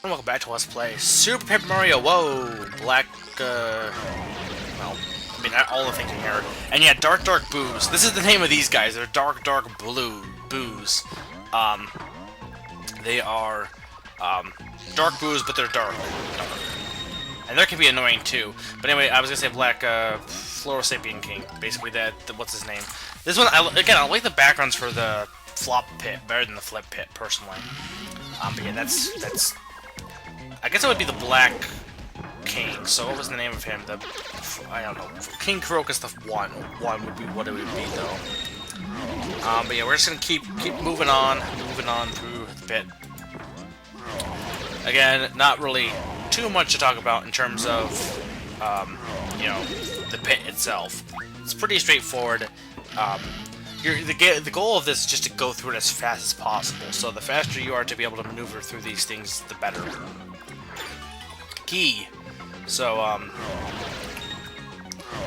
And welcome back to Let's Play Super Paper Mario. Whoa, black. Well, I mean all the things in here, and yeah, dark boos. This is the name of these guys. They're dark blue boos. They are dark boos, but they're dark, and they can be annoying too. But anyway, I was gonna say black Florosapien King. Basically, what's his name? This one, I like the backgrounds for the flop pit better than the flip pit personally. But yeah, that's. I guess it would be the Black King. So what was the name of him? I don't know. King Crocus the one would be what it would be though. But yeah, we're just gonna keep moving on through the pit. Again, not really too much to talk about in terms of you know, the pit itself. It's pretty straightforward. The goal of this is just to go through it as fast as possible. So the faster you are to be able to maneuver through these things, the better. Key. So I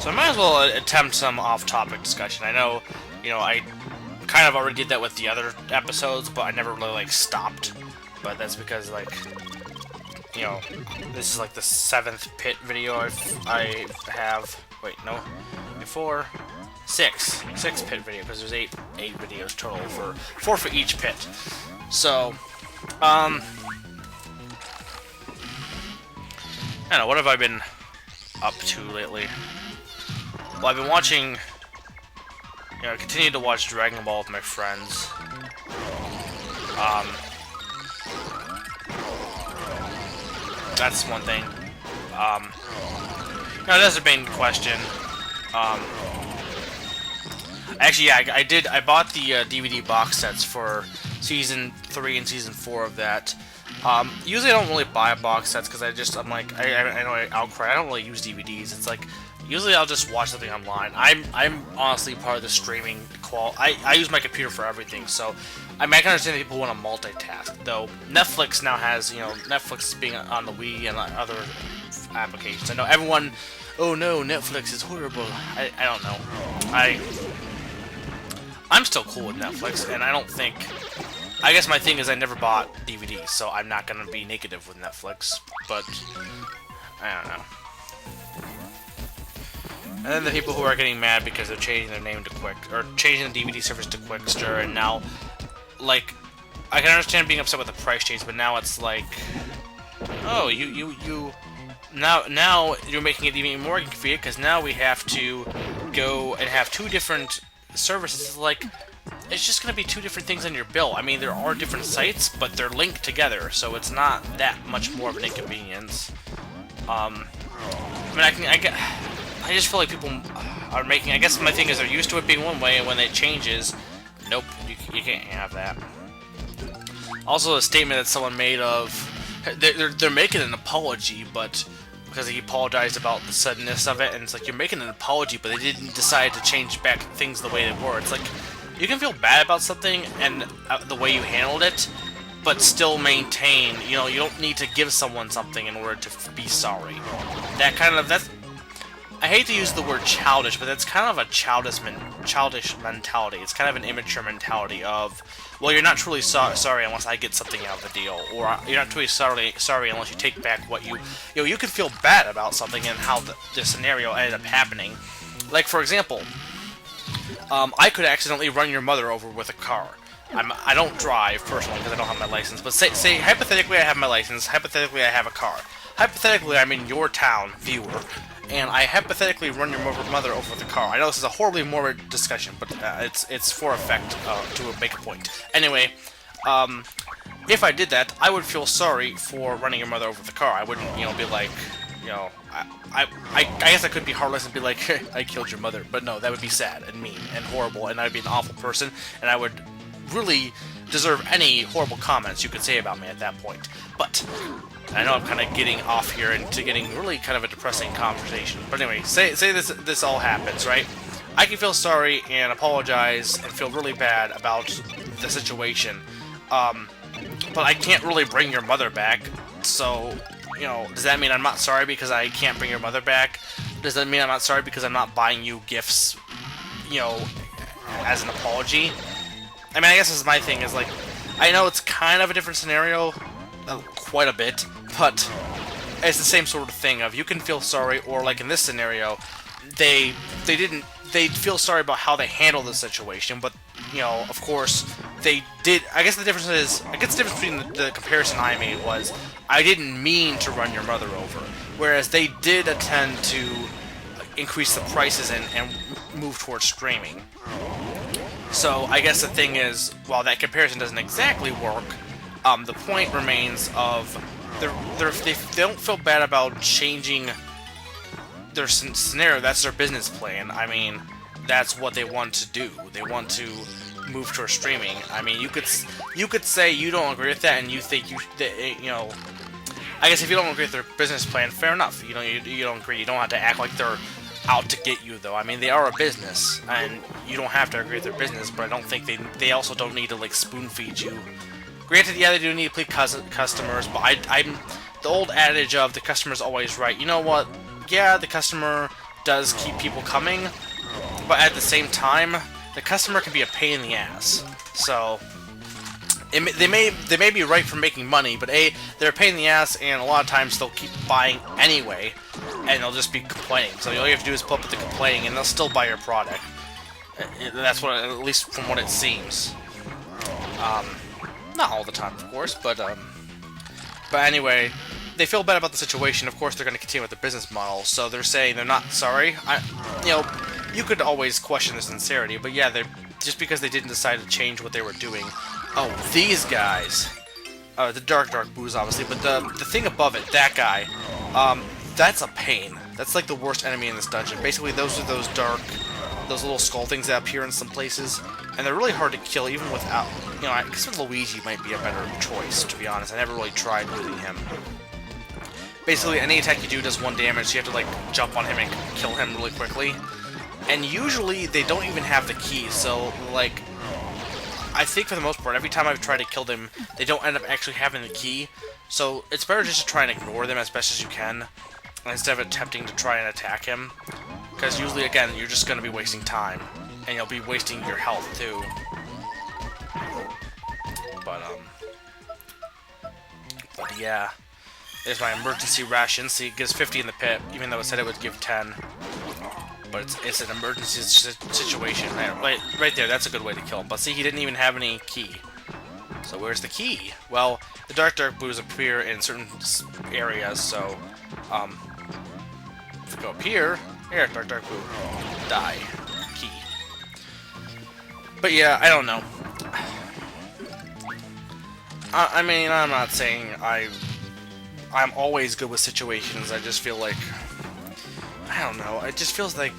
might as well attempt some off-topic discussion. I know, you know, I kind of already did that with the other episodes, but I never really, like, stopped. But that's because, like, you know, this is, like, the 7th pit video I have. Wait, no. Before... 6 pit video, because there's 8 videos total, 4 for each pit. So, I don't know, what have I been up to lately? Well, I've been watching, you know, I continue to watch Dragon Ball with my friends. That's one thing. Now, that's the main question. Actually, yeah, I bought the DVD box sets for Season 3 and Season 4 of that. Usually I don't really buy box sets because I'm like, I know I outcry. I don't really use DVDs. It's like, usually I'll just watch something online. I'm honestly part of the streaming I use my computer for everything, so I mean, I can understand that people want to multitask. Though Netflix now has, you know, Netflix being on the Wii and other applications. I know everyone, oh no, Netflix is horrible. I don't know. I'm still cool with Netflix, and I don't think... I guess my thing is I never bought DVDs, so I'm not going to be negative with Netflix, but... I don't know. And then the people who are getting mad because they're changing their name to or changing the DVD service to Quickster, and now, like... I can understand being upset with the price change, but now it's like... Oh, Now you're making it even more convenient, because now we have to go and have 2 different... services. Like, it's just going to be 2 different things on your bill. I mean, there are different sites, but they're linked together, so it's not that much more of an inconvenience. I mean, I just feel like people are making... I guess my thing is they're used to it being one way, and when it changes, nope, you can't have that. Also, a statement that someone made of... They're making an apology, but... because he apologized about the suddenness of it, and it's like, you're making an apology, but they didn't decide to change back things the way they were. It's like, you can feel bad about something and the way you handled it, but still maintain, you know, you don't need to give someone something in order to be sorry. That's... I hate to use the word childish, but that's kind of a childish mentality. It's kind of an immature mentality of, well, you're not truly sorry unless I get something out of the deal, or you're not truly sorry unless you take back what you know, you can feel bad about something and how the scenario ended up happening. Like, for example, I could accidentally run your mother over with a car. I don't drive, personally, because I don't have my license, but say, hypothetically I have my license, hypothetically I have a car. Hypothetically, I'm in your town, viewer, and I hypothetically run your mother over with a car. I know this is a horribly morbid discussion, but it's for effect, to make a point. Anyway, if I did that, I would feel sorry for running your mother over with a car. I wouldn't, you know, be like, you know, I guess I could be heartless and be like, I killed your mother, but no, that would be sad and mean and horrible, and I'd be an awful person, and I would really deserve any horrible comments you could say about me at that point. But I know I'm kind of getting off here into getting really kind of a depressing conversation. But anyway, say this all happens, right? I can feel sorry and apologize and feel really bad about the situation. But I can't really bring your mother back. So, you know, does that mean I'm not sorry because I can't bring your mother back? Does that mean I'm not sorry because I'm not buying you gifts, you know, as an apology? I mean, I guess this is my thing, is like, I know it's kind of a different scenario, quite a bit, but it's the same sort of thing of you can feel sorry, or like in this scenario, they feel sorry about how they handled the situation, but you know, of course, they did. I guess the difference between the comparison I made was I didn't mean to run your mother over, whereas they did intend to increase the prices and move towards streaming. So I guess the thing is, while that comparison doesn't exactly work, the point remains of they don't feel bad about changing their scenario. That's their business plan. I mean, that's what they want to do. They want to move towards streaming. I mean, you could say you don't agree with that, and you think you know. I guess if you don't agree with their business plan, fair enough. You know, you don't agree. You don't have to act like they're out to get you, though. I mean, they are a business, and you don't have to agree with their business, but I don't think they also don't need to, like, spoon-feed you. Granted, yeah, they do need to please customers, but I'm the old adage of the customer's always right. You know what? Yeah, the customer does keep people coming, but at the same time, the customer can be a pain in the ass. So they may be right for making money, but they're a pain in the ass, and a lot of times they'll keep buying anyway, and they'll just be complaining. So all you have to do is put up with the complaining, and they'll still buy your product. That's what, at least from what it seems. Not all the time, of course, but anyway, they feel bad about the situation. Of course, they're going to continue with the business model, so they're saying they're not sorry. You know, you could always question their sincerity, but yeah, they're just because they didn't decide to change what they were doing. Oh, these guys. The dark boos, obviously, but the thing above it, that guy, that's a pain. That's like the worst enemy in this dungeon. Basically, those are those little skull things that appear in some places, and they're really hard to kill even without, you know, I guess with Luigi might be a better choice, to be honest. I never really tried using him. Basically, any attack you do does 1 damage, so you have to, like, jump on him and kill him really quickly. And usually, they don't even have the keys, so, like, I think for the most part, every time I've tried to kill them, they don't end up actually having the key. So, it's better just to try and ignore them as best as you can, instead of attempting to try and attack him. Because usually, again, you're just going to be wasting time, and you'll be wasting your health, too. But yeah. There's my emergency ration. See, it gives 50 in the pit, even though it said it would give 10. But it's an emergency situation. Right there, that's a good way to kill him. But see, he didn't even have any key. So where's the key? Well, the dark boos appear in certain areas, so, if we go up here, dark boo, die, key. But yeah, I don't know. I mean, I'm not saying I'm always good with situations. I just feel like, I don't know, it just feels like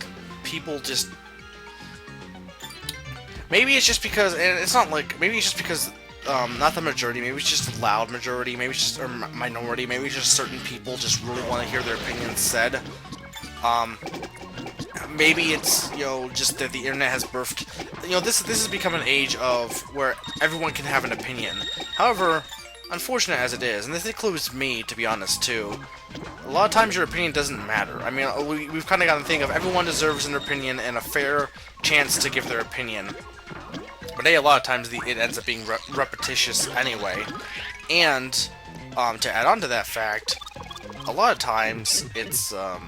people just, maybe it's just because, and it's not like, maybe it's just because, not the majority, maybe it's just a loud majority, maybe it's just, or minority, maybe it's just certain people just really want to hear their opinions said. Maybe it's, you know, just that the internet has birthed, you know, this has become an age of where everyone can have an opinion. However, unfortunate as it is, and this includes me, to be honest, too, a lot of times your opinion doesn't matter. I mean, we've kind of got the thing of everyone deserves an opinion and a fair chance to give their opinion. But a lot of times it ends up being repetitious anyway. And, to add on to that fact, a lot of times it's, a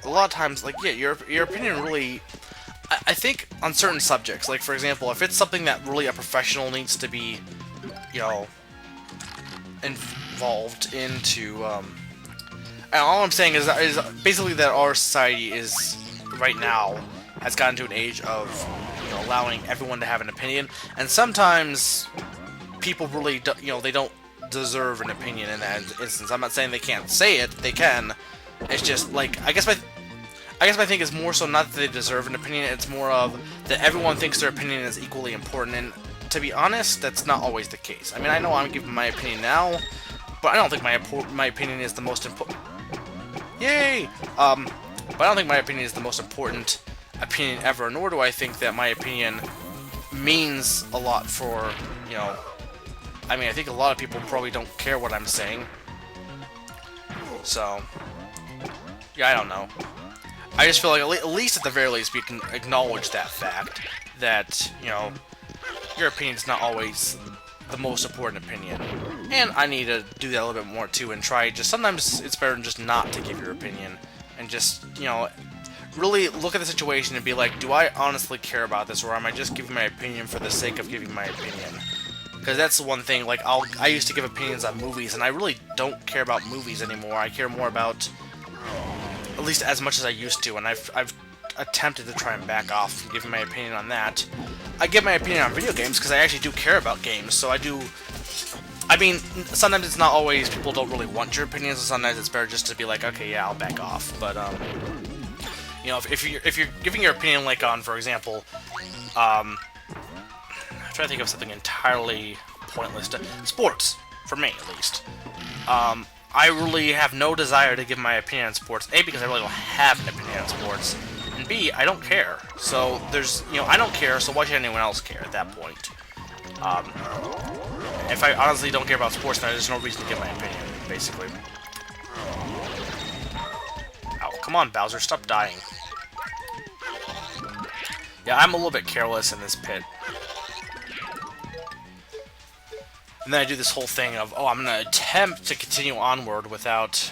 lot of times, like, yeah, your opinion really, I think on certain subjects, like, for example, if it's something that really a professional needs to be, you know, involved into, and all I'm saying is basically that our society is, right now, has gotten to an age of, you know, allowing everyone to have an opinion, and sometimes people really, you know, they don't deserve an opinion in that instance. I'm not saying they can't say it, they can. It's just, like, I guess my thing is more so not that they deserve an opinion, it's more of that everyone thinks their opinion is equally important, and to be honest, that's not always the case. I mean, I know I'm giving my opinion now, but I don't think my opinion is the most important. Yay! But I don't think my opinion is the most important opinion ever, nor do I think that my opinion means a lot for, you know, I mean, I think a lot of people probably don't care what I'm saying. So, yeah, I don't know. I just feel like at least at the very least we can acknowledge that fact that, you know, your opinion's not always the most important opinion. And I need to do that a little bit more too, and try just sometimes it's better just not to give your opinion, and just, you know, really look at the situation and be like, do I honestly care about this, or am I just giving my opinion for the sake of giving my opinion? Because that's the one thing, like, I used to give opinions on movies, and I really don't care about movies anymore. I care more about, at least as much as I used to, and I've attempted to try and back off from giving my opinion on that. I give my opinion on video games because I actually do care about games, so I do. I mean, sometimes it's not always, people don't really want your opinions, and sometimes it's better just to be like, okay, yeah, I'll back off. But, you know, if you're giving your opinion, like, on, for example, I'm trying to think of something entirely pointless. Sports, for me, at least. I really have no desire to give my opinion on sports. A, because I really don't have an opinion on sports. And B, I don't care. So there's, you know, I don't care, so why should anyone else care at that point? If I honestly don't care about sports, then there's no reason to give my opinion, basically. Ow, come on, Bowser, stop dying. Yeah, I'm a little bit careless in this pit. And then I do this whole thing of, oh, I'm going to attempt to continue onward without...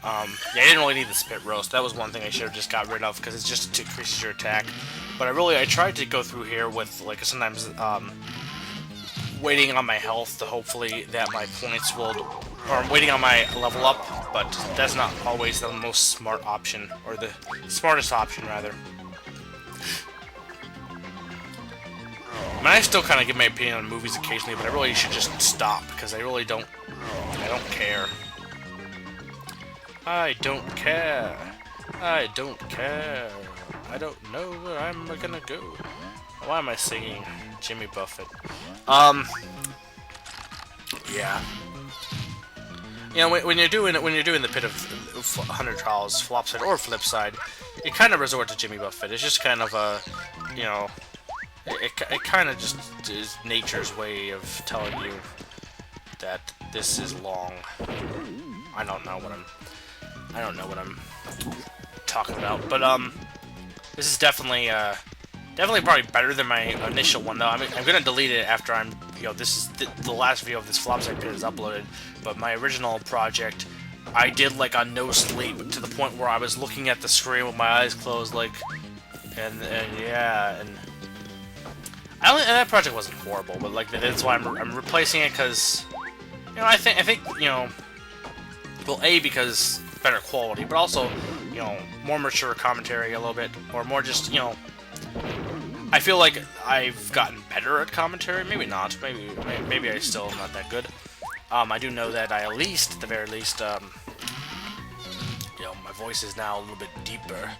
yeah, I didn't really need the spit roast. That was one thing I should have just got rid of, because it just increases your attack. But I tried to go through here with, like, sometimes, waiting on my health to hopefully that my points will... Or I'm waiting on my level up, but that's not always the most smart option, or the smartest option, rather. I mean, I still kind of give my opinion on movies occasionally, but I really should just stop, because I really don't... I don't care. I don't care. I don't care. I don't know where I'm gonna go. Why am I singing Jimmy Buffett? Yeah. You know, when you're doing the pit of 100 Trials, Flopside or Flipside, you kind of resort to Jimmy Buffett. It's just kind of a, you know, it kind of just is nature's way of telling you that this is long. I don't know what I'm talking about, but this is definitely probably better than my initial one, though. I mean, I'm gonna delete it after I'm, you know, this is the last video of this Flopside pit is uploaded. But my original project, I did like on no sleep to the point where I was looking at the screen with my eyes closed, like, and yeah, and that project wasn't horrible, but like that's why I'm replacing it, because, you know, I think you know, well, A, because better quality, but also, you know, more mature commentary a little bit, or more just, you know, I feel like I've gotten better at commentary. Maybe not. Maybe I still am not that good. I do know that I at the very least, you know, my voice is now a little bit deeper.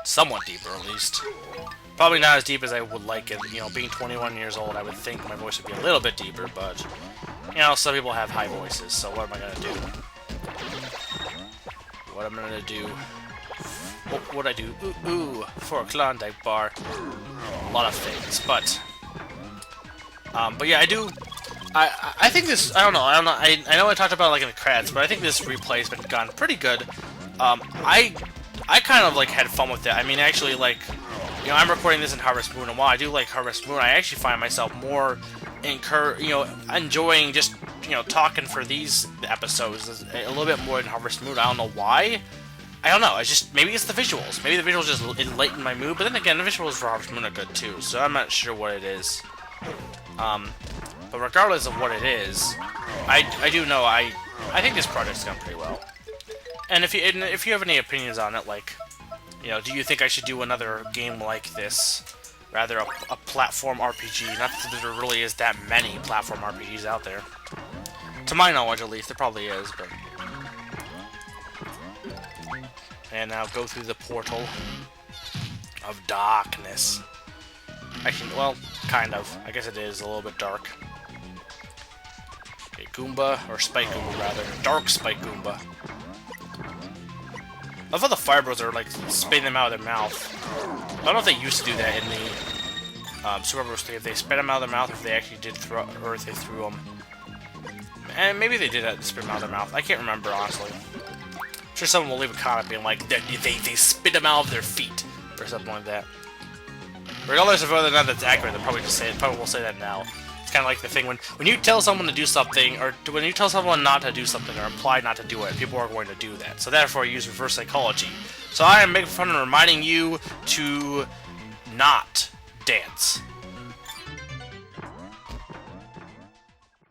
Somewhat deeper, at least. Probably not as deep as I would like it. You know, being 21 years old, I would think my voice would be a little bit deeper, but, you know, some people have high voices, so what am I gonna do? What I'm gonna do... What'd I do? Ooh, for a Klondike bar. A lot of things, but yeah, I think this, I know I talked about it like in the credits, but I think this replay's been gone pretty good. I kind of like had fun with it. I mean, actually, like, you know, I'm recording this in Harvest Moon, and while I do like Harvest Moon, I actually find myself more enjoying just, you know, talking for these episodes a little bit more than Harvest Moon. I don't know why. I don't know, it's just, maybe it's the visuals. Maybe the visuals just enlighten my mood, but then again, the visuals for Harvest Moon are good too, so I'm not sure what it is. But regardless of what it is, I do know, I think this project's gone pretty well. And if you have any opinions on it, like, you know, do you think I should do another game like this? Rather, a platform RPG. Not that there really is that many platform RPGs out there. To my knowledge, at least, there probably is, but... And now go through the portal of darkness. Actually, well, kind of. I guess it is a little bit dark. Okay, Goomba, or Spike Goomba, rather. Dark Spike Goomba. I love how the Firebros are, like, spitting them out of their mouth. I don't know if they used to do that in the Super Bros 3, if they spit them out of their mouth, or if they actually did throw, or if they threw them. And maybe they did that, spit them out of their mouth. I can't remember, honestly. I'm sure someone will leave a comment being like, they spit them out of their feet, or something like that. Regardless of whether or not that's accurate, they'll probably just say it. Probably will say that now. It's kind of like the thing when you tell someone to do something, or when you tell someone not to do something, or imply not to do it, people are going to do that. So therefore, I use reverse psychology. So I am making fun and reminding you to not dance.